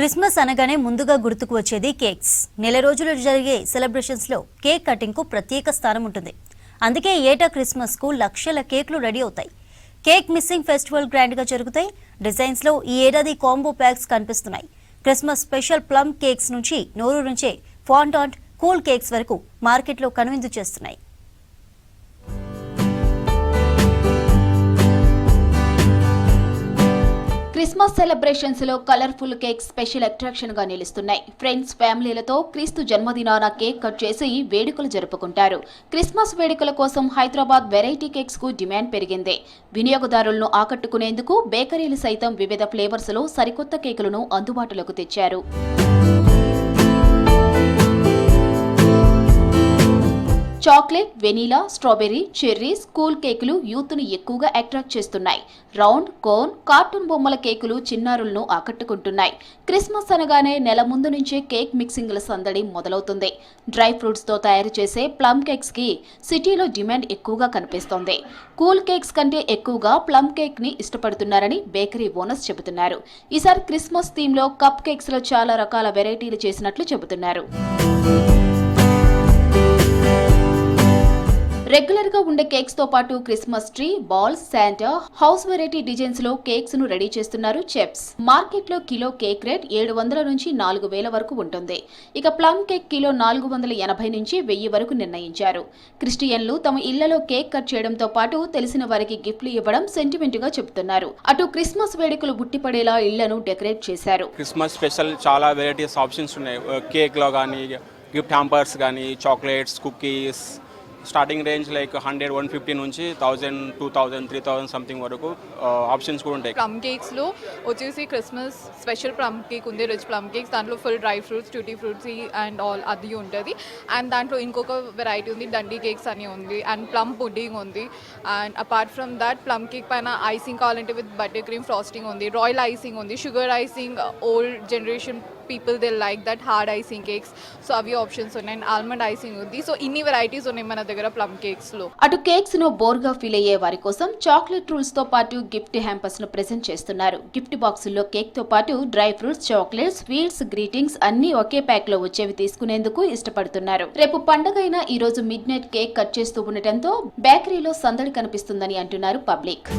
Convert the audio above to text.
Christmas అనగానే ముందుగా గుర్తుకు వచ్చేది కేక్స్. నెల రోజులు జరిగే సెలబ్రేషన్స్ లో కేక్ కటింగ్ కు ప్రత్యేక స్థానం ఉంటుంది. అందుకే ఏటా క్రిస్మస్ కు లక్షల కేక్లు రెడీ అవుతాయి. కేక్ మిస్సింగ్ ఫెస్టివల్ గ్రాండ్ గా జరుగుతాయి. డిజైన్స్ లో ఈ ఏడాది కాంబో ప్యాక్స్ కనిపిస్తున్నాయి. క్రిస్మస్ స్పెషల్ ప్లమ్ కేక్స్ నుంచి నోరు నుంచే ఫాండాంట్ కూల్ కేక్స్ వరకు మార్కెట్లో కనువిందు చేస్తున్నాయి. క్రిస్మస్ సెలబ్రేషన్స్ లో కలర్ఫుల్ కేక్ స్పెషల్ అట్రాక్షన్ గా నిలుస్తున్నాయి. ఫ్రెండ్స్, ఫ్యామిలీలతో క్రీస్తు జన్మదినాన కేక్ కట్ చేసి వేడుకలు జరుపుకుంటారు. క్రిస్మస్ వేడుకల కోసం హైదరాబాద్ వెరైటీ కేక్స్ కు డిమాండ్ పెరిగింది. వినియోగదారులను ఆకట్టుకునేందుకు బేకరీలు సైతం వివిధ ఫ్లేవర్స్ లో సరికొత్త కేకులను అందుబాటులోకి తెచ్చారు. Chocolate, vanilla, strawberry, cherries, cool కేకులు యూత్ ను ఎక్కువగా అట్రాక్ట్ చేస్తున్నాయి. రౌండ్, కోన్, కార్టూన్ బొమ్మల కేకులు చిన్నారులను ఆకట్టుకుంటున్నాయి. క్రిస్మస్ అనగానే నెల ముందు నుంచే కేక్ మిక్సింగ్ల సందడి మొదలవుతుంది. డ్రై ఫ్రూట్స్ తో తయారు చేసే ప్లమ్ కేక్స్ కి సిటీలో డిమాండ్ ఎక్కువగా కనిపిస్తోంది. కూల్ కేక్స్ కంటే ఎక్కువగా ప్లమ్ కేక్ ని ఇష్టపడుతున్నారని బేకరీ ఓనర్స్ చెబుతున్నారు. ఈసారి క్రిస్మస్ థీమ్ లో కప్ కేక్స్ లో చాలా రకాల వెరైటీలు చేసినట్లు చెబుతున్నారు. రెగ్యులర్ గా ఉండే కేక్స్ తో పాటు Christmas tree, balls, Santa, house variety designs లో కేక్స్ ను రెడీ చేస్తున్నారు చెఫ్స్. మార్కెట్ లో కిలో కేక్ రేట్ 700 నుంచి 4000 వరకు ఉంటుంది. ఇక ప్లమ్ కేక్ కిలో 480 నుంచి 1000 వరకు నిర్ణయించారు. క్రిస్టియన్లు తమ ఇళ్లలో కేక్ కట్ చేయడంతో పాటు తెలిసిన వారికి గిఫ్ట్లు ఇవ్వడం సెంటిమెంట్ గా చెబుతున్నారు. అటు క్రిస్మస్ వేడుకలు బుట్టిపడేలా ఇళ్లను డెకరేట్ చేశారు. క్రిస్మస్ స్పెషల్ చాలా వెరైటీస్ ఆప్షన్స్ ఉన్నాయి. కేక్ లో కానీ, గిఫ్ట్ హ్యాంపర్స్ కానీ, chocolates, cookies, starting range like 100-150 నుంచి 1000, 2000, 3000 సంథింగ్ వరకు ఆప్షన్స్ కూడా ఉంటాయి. ప్లమ్ కేక్స్లో వచ్చేసి క్రిస్మస్ స్పెషల్ ప్లమ్ కేక్ ఉంది, రిచ్ ప్లమ్ కేక్స్. దాంట్లో full dry fruits, tutti fruits and all అది ఉంటుంది. అండ్ దాంట్లో ఇంకొక వెరైటీ ఉంది, డండీ కేక్స్ అని ఉంది, అండ్ ప్లమ్ పుడ్డింగ్ ఉంది. And apart from that plum cake పైన ఐసింగ్ కావాలంటే విత్ బటర్ క్రీమ్ ఫ్రాస్టింగ్ ఉంది, రాయల్ ఐసింగ్ ఉంది, sugar icing. Old generation people they like that hard icing cakes, so అవి ఆప్షన్స్ ఉన్నాయి. అండ్ ఆల్మండ్ ఐసింగ్ ఉంది. So ఇన్ని varieties ఉన్నాయి మన దగ్గర ప్లమ్ కేక్స్ లో. అటు కేక్స్ ను బోర్గా ఫీల్ అయ్యే వారి కోసం చాక్లెట్ రూల్స్ తో పాటు గిఫ్ట్ హ్యాంపర్స్ ను ప్రెజెంట్ చేస్తున్నారు. గిఫ్ట్ బాక్సుల్లో కేక్ తో పాటు dry fruits, chocolates, sweets, greetings అన్ని ఒకే ప్యాక్ లో వచ్చేవి తీసుకునేందుకు ఇష్టపడుతున్నారు. రేపు పండగైన ఈ రోజు మిడ్ నైట్ కేక్ కట్ చేస్తూ ఉండటంతో బేకరీలో సందడి కనిపిస్తుందని అంటున్నారు పబ్లిక్.